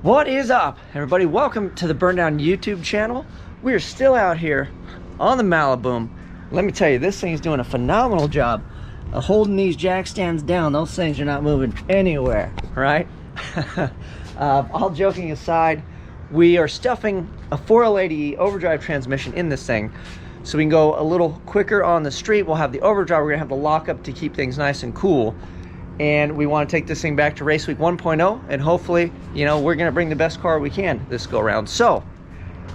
What is up, everybody? Welcome to the Burndown YouTube channel. We are still out here on the Malibu. Let me tell you, this thing's doing a phenomenal job of holding these jack stands down. Those things are not moving anywhere, right? All joking aside, we are stuffing a 4L80 overdrive transmission in this thing so we can go a little quicker on the street. We'll have the overdrive, we're gonna have the lockup to keep things nice and cool. And we want to take this thing back to race week 1.0, and hopefully, you know, we're going to bring the best car we can this go around. So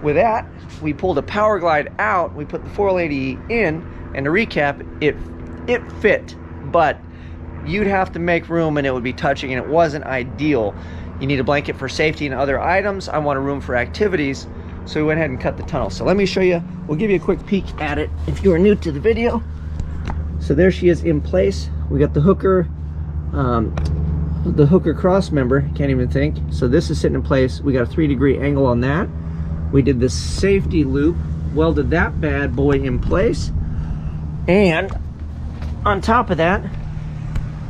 with that, we pulled a Power Glide out, we put the 4L80 in, and to recap, it fit, but you'd have to make room and it would be touching, and it wasn't ideal. You need a blanket for safety and other items. I want a room for activities, so we went ahead and cut the tunnel. So let me show you, we'll give you a quick peek at it if you are new to the video. So there she is in place. We got the hooker cross member, can't even think. So this is sitting in place. We got a 3-degree angle on that. We did the safety loop, welded that bad boy in place, and on top of that,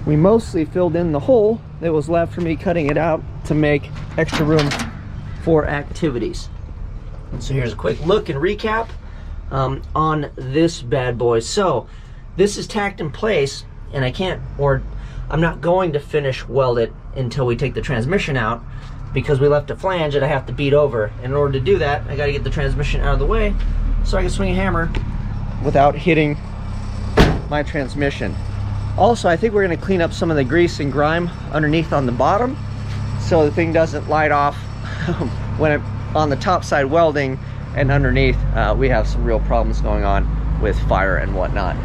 we mostly filled in the hole that was left for me cutting it out to make extra room for activities. So here's a quick look and recap on this bad boy. So this is tacked in place, and I'm not going to finish weld it until we take the transmission out, because we left a flange that I have to beat over. In order to do that, I got to get the transmission out of the way so I can swing a hammer without hitting my transmission. Also, I think we're going to clean up some of the grease and grime underneath on the bottom so the thing doesn't light off when it on the top side welding, and underneath we have some real problems going on with fire and whatnot.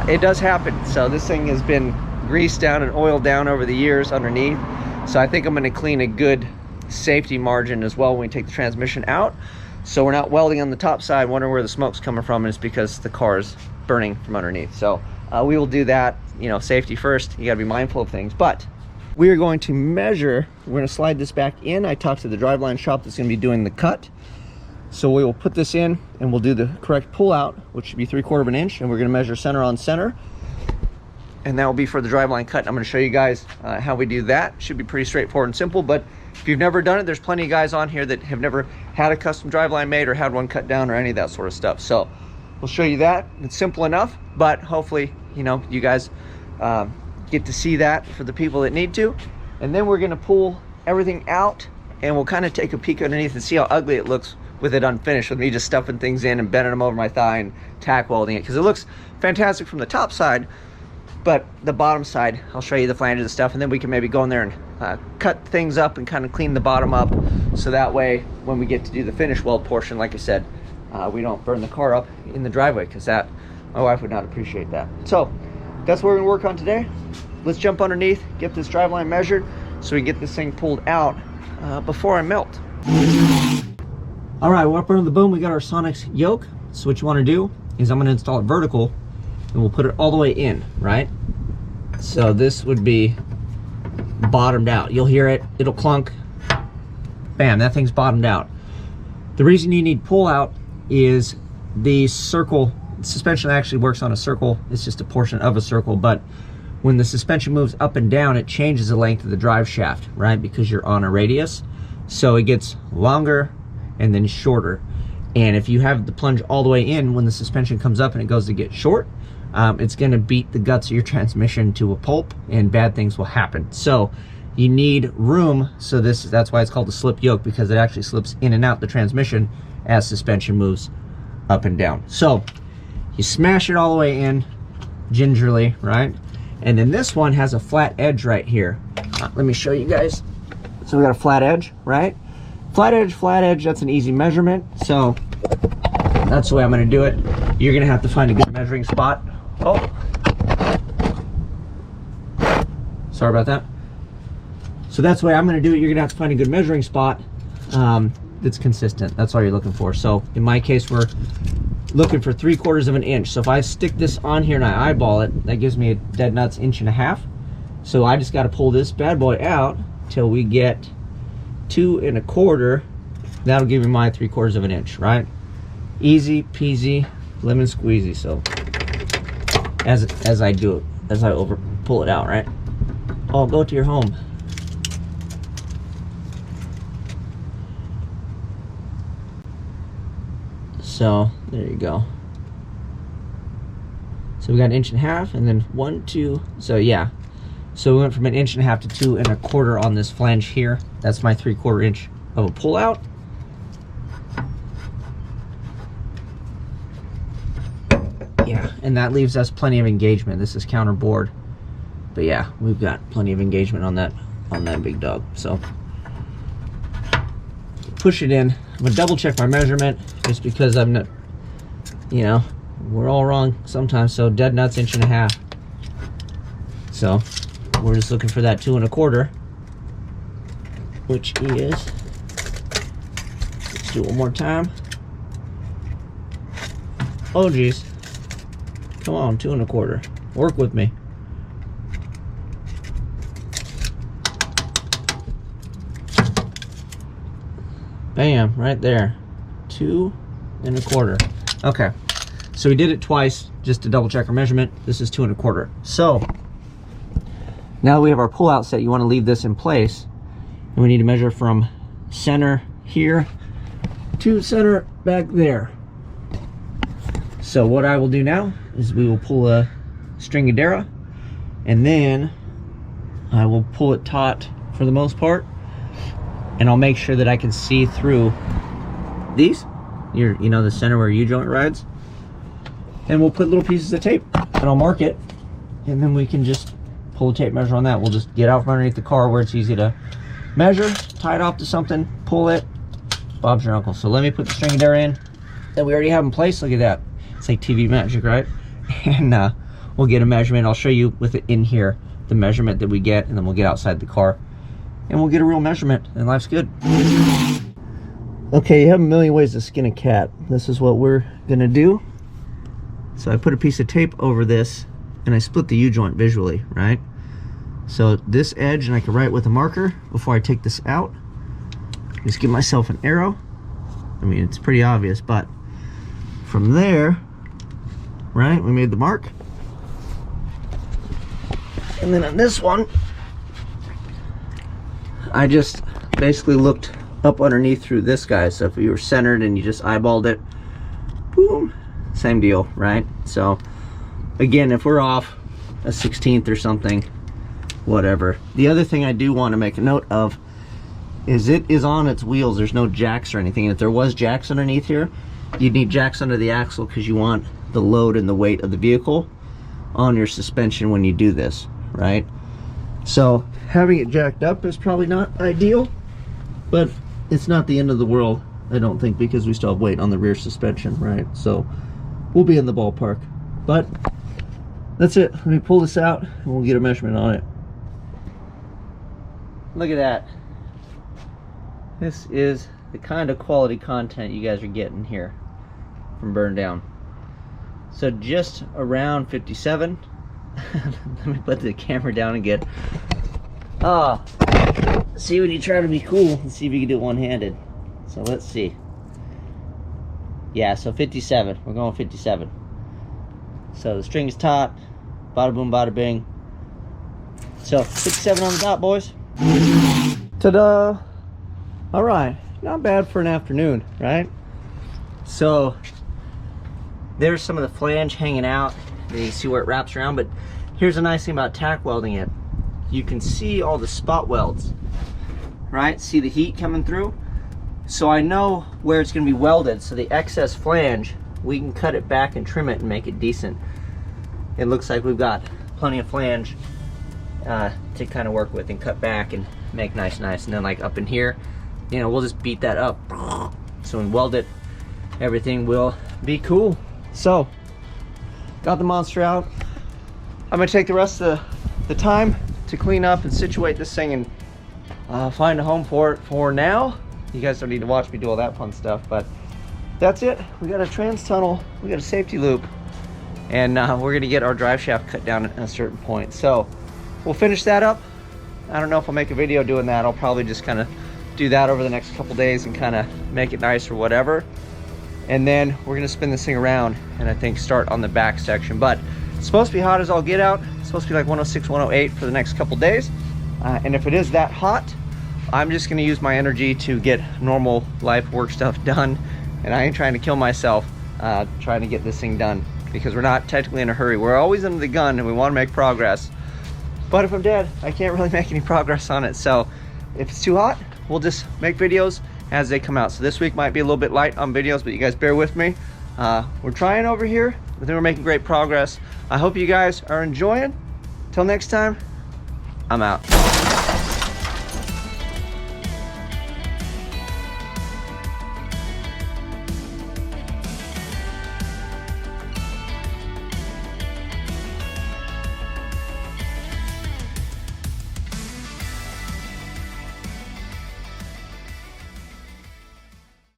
It does happen. So this thing has been greased down and oiled down over the years underneath, so I think I'm going to clean a good safety margin as well when we take the transmission out, so we're not welding on the top side wondering where the smoke's coming from, and it's because the car is burning from underneath. So we will do that. You know, safety first, you got to be mindful of things. But we are going to measure, we're going to slide this back in. I talked to the driveline shop that's going to be doing the cut, so we will put this in and we'll do the correct pull out, which should be 3/4 of an inch, and we're going to measure center on center, and that will be for the driveline cut. I'm going to show you guys how we do that. Should be pretty straightforward and simple, but if you've never done it, there's plenty of guys on here that have never had a custom driveline made or had one cut down or any of that sort of stuff. So we'll show you that. It's simple enough, but hopefully, you know, you guys get to see that for the people that need to. And then we're going to pull everything out, and we'll kind of take a peek underneath and see how ugly it looks with it unfinished, with me just stuffing things in and bending them over my thigh and tack welding it, because it looks fantastic from the top side. But the bottom side, I'll show you the flanges and stuff, and then we can maybe go in there and cut things up and kind of clean the bottom up, so that way when we get to do the finish weld portion, like I said, we don't burn the car up in the driveway, because that, my wife would not appreciate that. So that's what we're gonna work on today. Let's jump underneath, get this driveline measured, so we can get this thing pulled out before I melt. All right, we're up under the boom. We got our Sonic's yoke. So what you wanna do is I'm gonna install it vertical, and we'll put it all the way in, right? So this would be bottomed out. You'll hear it, it'll clunk. Bam, that thing's bottomed out. The reason you need pull out is the circle, suspension actually works on a circle. It's just a portion of a circle, but when the suspension moves up and down, it changes the length of the drive shaft, right? Because you're on a radius. So it gets longer and then shorter. And if you have the plunge all the way in, when the suspension comes up and it goes to get short, it's going to beat the guts of your transmission to a pulp, and bad things will happen. So you need room. So that's why it's called a slip yoke, because it actually slips in and out the transmission as suspension moves up and down. So you smash it all the way in gingerly, right? And then this one has a flat edge right here. Let me show you guys. So we got a flat edge, right? Flat edge, that's an easy measurement. So that's the way I'm going to do it. You're going to have to find a good measuring spot. Oh, sorry about that. So that's the way I'm going to do it. You're going to have to find a good measuring spot that's consistent. That's all you're looking for. So in my case, we're looking for 3/4 of an inch. So if I stick this on here and I eyeball it, that gives me a dead nuts 1.5 inches. So I just got to pull this bad boy out till we get 2 1/4. That'll give me my 3/4 of an inch, right? Easy peasy, lemon squeezy. So as I do it, as I pull it out, right? Oh, go to your home. So there you go. So we got 1.5 inches, and then 1, 2. So yeah. So we went from 1.5 inches to 2 1/4 on this flange here. That's my 3/4 inch of a pull out. Yeah, and that leaves us plenty of engagement. This is counter board, but yeah, we've got plenty of engagement on that big dog. So push it in. I'm gonna double check my measurement just because I'm not, you know, we're all wrong sometimes. So dead nuts 1.5 inches. So we're just looking for that 2 1/4, which is, let's do it one more time. Oh geez, come on, 2 1/4, work with me. Bam, right there, 2 1/4. Okay, so we did it twice just to double check our measurement. This is 2 1/4. So now that we have our pull out set, you want to leave this in place, and we need to measure from center here to center back there. So what I will do now is we will pull a stringadera, and then I will pull it taut for the most part, and I'll make sure that I can see through these, you know, the center where U-joint rides, and we'll put little pieces of tape, and I'll mark it, and then we can just pull a tape measure on that. We'll just get out from underneath the car where it's easy to measure, tie it off to something, pull it, Bob's your uncle. So let me put the stringadera in that we already have in place. Look at that, it's like TV magic, right? And we'll get a measurement. I'll show you with it in here the measurement that we get, and then we'll get outside the car and we'll get a real measurement, and life's good. Okay, you have a million ways to skin a cat. This is what we're gonna do. So I put a piece of tape over this, and I split the U-joint visually, right? So this edge, and I can write with a marker before I take this out. Just give myself an arrow. I mean, it's pretty obvious, but from there, right, we made the mark. And then on this one, I just basically looked up underneath through this guy. So if you were centered and you just eyeballed it, boom, same deal, right? So again, if we're off a 1/16 or something, whatever. The other thing I do want to make a note of is it is on its wheels. There's no jacks or anything. And if there was jacks underneath here, you'd need jacks under the axle because you want the load and the weight of the vehicle on your suspension when you do this, right? So having it jacked up is probably not ideal, but it's not the end of the world, I don't think, because we still have weight on the rear suspension, right? So we'll be in the ballpark. But that's it. Let me pull this out and we'll get a measurement on it. Look at that. This is the kind of quality content you guys are getting here from Burndown. So just around 57. Let me put the camera down and get, see when you try to be cool and see if you can do it one-handed. So let's see. Yeah, so 57. We're going 57. So the string is taut. Bada boom, bada bing. So 57 on the dot, boys. Ta-da! All right, not bad for an afternoon, right? So there's some of the flange hanging out. You see where it wraps around, but here's a nice thing about tack welding it. You can see all the spot welds, right? See the heat coming through? So I know where it's gonna be welded, so the excess flange, we can cut it back and trim it and make it decent. It looks like we've got plenty of flange to kind of work with and cut back and make nice. And then like up in here, you know, we'll just beat that up. So when we weld it, everything will be cool. So, got the monster out. I'm gonna take the rest of the time to clean up and situate this thing and find a home for it for now. You guys don't need to watch me do all that fun stuff, but that's it. We got a trans tunnel, we got a safety loop, and we're gonna get our drive shaft cut down at a certain point. So we'll finish that up. I don't know if I'll make a video doing that. I'll probably just kind of do that over the next couple days and kind of make it nice or whatever. And then we're gonna spin this thing around and I think start on the back section. But it's supposed to be hot as all get out. It's supposed to be like 106, 108 for the next couple days. And if it is that hot, I'm just gonna use my energy to get normal life work stuff done and I ain't trying to kill myself trying to get this thing done, because we're not technically in a hurry. We're always under the gun and we want to make progress. But if I'm dead, I can't really make any progress on it. So if it's too hot, we'll just make videos as they come out. So this week might be a little bit light on videos, but you guys bear with me. We're trying over here, but then we're making great progress. I hope you guys are enjoying. Till next time, I'm out.